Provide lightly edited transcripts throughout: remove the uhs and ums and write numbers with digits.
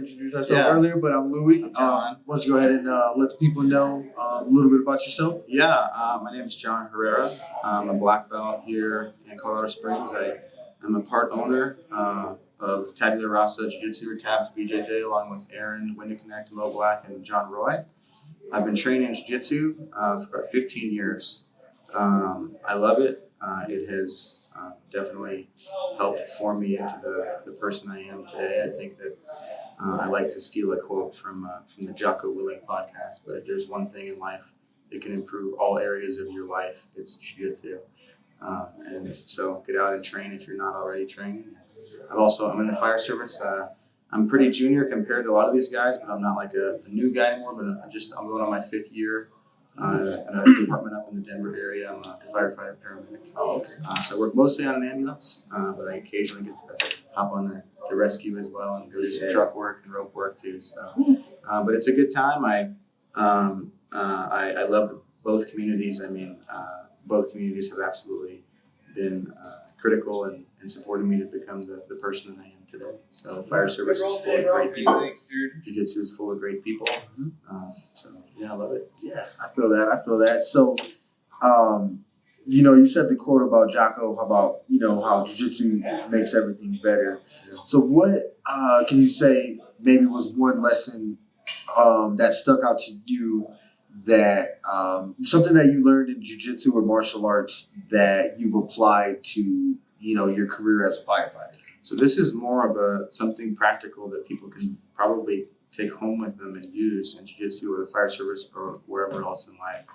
introduced ourselves earlier, but I'm Louis. Why don't you go ahead and let the people know a little bit about yourself? Yeah, my name is John Herrera. I'm a black belt here in Colorado Springs. I'm a part owner of Tabula Rasa Jiu-Jitsu or Tabs BJJ, along with Aaron, Windy Connect, Mo Black, and John Roy. I've been training in Jiu-Jitsu for about 15 years. I love it. It has definitely helped form me into the person I am today. I think that I like to steal a quote from the Jocko Willing podcast, but if there's one thing in life that can improve all areas of your life, it's Jiu-Jitsu. And so get out and train if you're not already training. I'm in the fire service. I'm pretty junior compared to a lot of these guys, but I'm not like a new guy anymore. But I'm going on my 5th year in a department up in the Denver area. I'm a firefighter paramedic. So I work mostly on an ambulance, but I occasionally get to hop on the rescue as well and go do some truck work and rope work too. So, but it's a good time. I love both communities. I mean, both communities have absolutely been critical and supported me to become the person that I am today. So the fire service is full of great people. Jiu-Jitsu is full of great people. So yeah, I love it. Yeah, I feel that. So, you said the quote about Jocko, about, how Jiu-Jitsu makes everything better. So what can you say maybe was one lesson that stuck out to you, that something that you learned in Jiu-Jitsu or martial arts that you've applied to, your career as a firefighter? So this is more of something practical that people can probably take home with them and use in Jiu-Jitsu or the fire service or wherever else in life.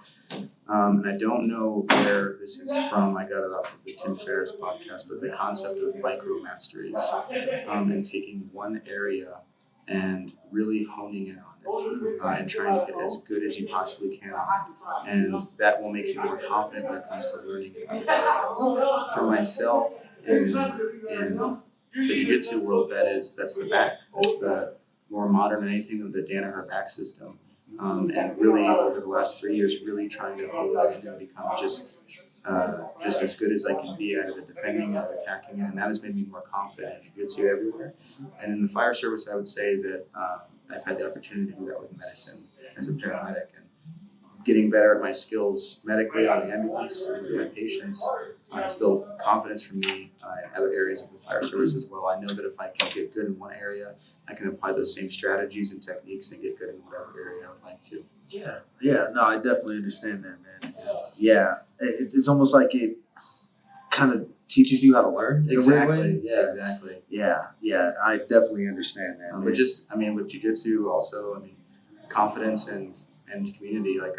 And I don't know where this is from. I got it off of the Tim Ferriss podcast, but the concept of micro masteries and taking one area and really honing in on it and trying to get as good as you possibly can on it. And that will make you more confident when it comes to learning in other areas. For myself, in the Jiu-Jitsu world, that's the back. That's the more modern than anything of the Danaher back system. And really, over the last 3 years, really trying to hold that in and become just as good as I can be out of the defending and attacking it. And that has made me more confident in Jiu-Jitsu everywhere. And in the fire service, I would say that I've had the opportunity to do that with medicine as a paramedic and getting better at my skills medically on the ambulance and with my patients. It's built confidence for me in other areas of the fire service as well. I know that if I can get good in one area, I can apply those same strategies and techniques and get good in whatever area I would like to. Yeah. No, I definitely understand that, man. Yeah, it's almost like it kind of teaches you how to learn. Exactly. Yeah, exactly. Yeah. I definitely understand that. But with Jiu-Jitsu also, confidence and community, like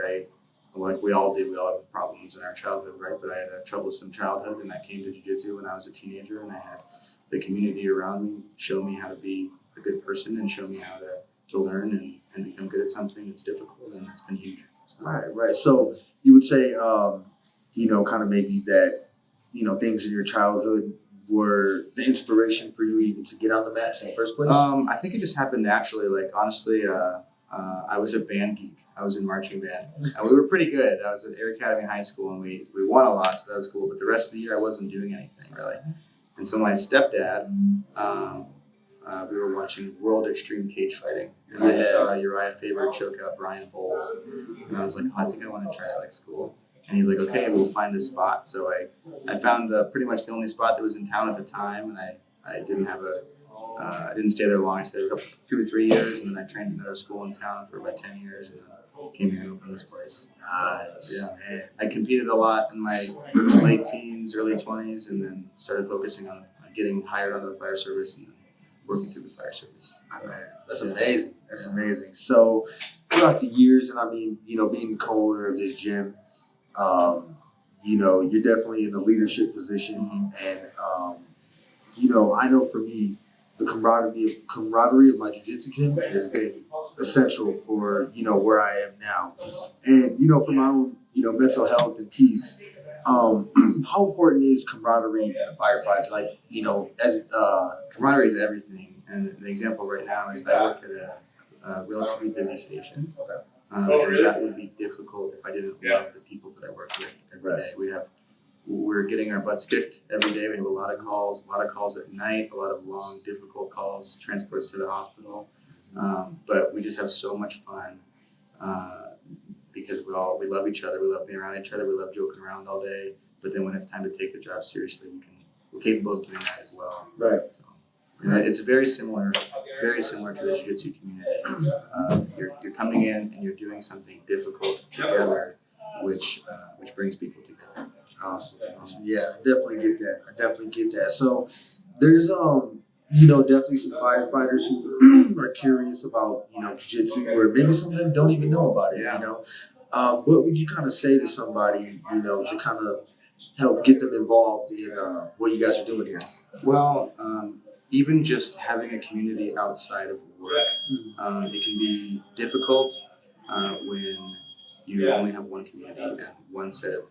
we all do. We all have problems in our childhood, right? But I had a troublesome childhood, and that came to Jiu-Jitsu when I was a teenager, and I had the community around me show me how to be a good person and show me how to learn and become good at something that's difficult, and it's been huge. So. Right. So you would say, kind of maybe that, things in your childhood were the inspiration for you even to get on the mats in the first place? I think it just happened naturally. Like, honestly, I was a band geek. I was in marching band. We were pretty good. I was at Air Academy High School, and we won a lot, so that was cool. But the rest of the year, I wasn't doing anything, really. And so my stepdad, we were watching World Extreme Cage Fighting. And I saw Uriah Faber choke out Brian Bowles. And I was like, I think I want to try it like school. And he's like, okay, we'll find a spot. So I found pretty much the only spot that was in town at the time. And I didn't have I didn't stay there long. I stayed there 2 or 3 years. And then I trained in another school in town for about 10 years. And then came here and opened this place. Nice. Yeah. I competed a lot in my late teens, early 20s, and then started focusing on getting hired onto the fire service and then working through the fire service. That's amazing. That's amazing. So throughout the years, and being co-owner of this gym, you're definitely in a leadership position. Mm-hmm. And, I know for me, the camaraderie of my jiu-jitsu gym has been essential for, where I am now. And, for my own, mental health and peace, how important is camaraderie in a firefighter? Like, camaraderie is everything. And an example right now is I work at a relatively busy station. Okay. And that would be difficult if I didn't love the people that I work with every day. We're getting our butts kicked every day. We have a lot of calls at night, a lot of long, difficult calls, transports to the hospital. But we just have so much fun because we love each other. We love being around each other. We love joking around all day. But then when it's time to take the job seriously, we're capable of doing that as well. Right. So, it's very similar to the Jiu-Jitsu community. You're coming in and you're doing something difficult together, which brings people together. Awesome. Yeah, I definitely get that. So there's definitely some firefighters who are curious about, jiu-jitsu, or maybe some of them don't even know about it, Yeah. What would you kind of say to somebody, to kind of help get them involved in what you guys are doing here? Well, even just having a community outside of work, it can be difficult when you only have one community and one set of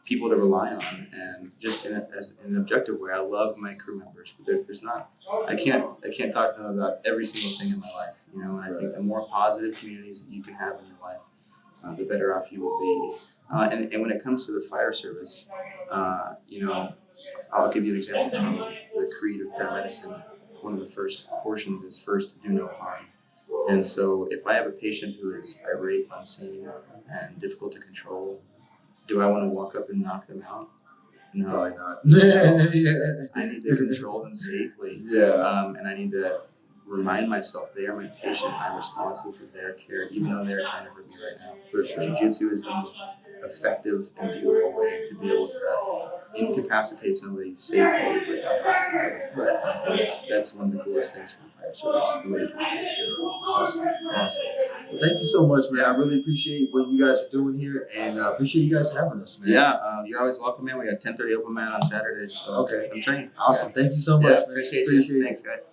people to rely on. And just as an objective way, I love my crew members. But there's not, I can't talk to them about every single thing in my life. And I think the more positive communities that you can have in your life, the better off you will be. And when it comes to the fire service, I'll give you an example from the creed of paramedicine. One of the first portions is first do no harm. And so if I have a patient who is irate, unsane, and difficult to control, do I want to walk up and knock them out? No. Probably not. I need to control them safely. Yeah. And I need to remind myself they are my patient. I'm responsible for their care, even though they're trying to hurt me right now. For sure. Jiu-Jitsu is the most effective and beautiful way to be able to incapacitate somebody safely without harming them. That's one of the coolest things for the fire service, the way to Jiu-Jitsu. Awesome. Well, thank you so much, man. I really appreciate what you guys are doing here, and appreciate you guys having us, man. Yeah, you're always welcome, man. We got 10:30 open mat on Saturdays. So Okay. I'm trained. Awesome. Thank you so much, man. Appreciate you. Thanks, guys.